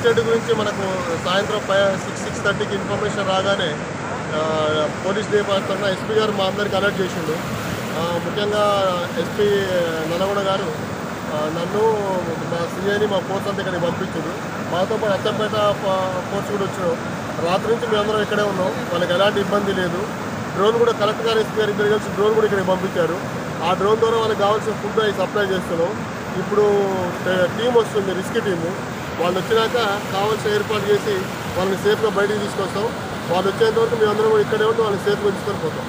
Estate గురించి మనకు సాయంత్రం 6:30కి ఇన్ఫర్మేషన్ రాగానే పోలీస్ డిపార్ట్మెంట్ ఎస్పీ గారు మా అందరికి అలర్ట్ చేసిండు. ముఖ్యంగా ఎస్పీ నల్లగొండ గారు నన్ను మా సీఐని మా ఫోర్స్ అంతా ఇక్కడికి పంపించారు. మాతో పాటు అచ్చంపేట ఫోర్స్ కూడా వచ్చినాం. రాత్రి నుంచి మేమందరం ఇక్కడే ఉన్నాం. వాళ్ళకి ఎలాంటి ఇబ్బంది లేదు. డ్రోన్ కూడా కలెక్టర్ గారు ఎస్పీ గారు ఇద్దరు కలిసి డ్రోన్ కూడా ఇక్కడికి పంపించారు. ఆ డ్రోన్ ద్వారా వాళ్ళకి కావాల్సిన ఫుడ్ అవి సప్లై చేస్తున్నాం. ఇప్పుడు టీం వస్తుంది, రిస్క్ టీము. వాళ్ళు వచ్చినాక కావాల్సిన ఏర్పాటు చేసి వాళ్ళని సేఫ్గా బయటికి తీసుకొస్తాం. వాళ్ళు వచ్చేంత వరకు మేమందరం కూడా ఇక్కడే ఉండి వాళ్ళని సేఫ్గా తీసుకొని పోతాం.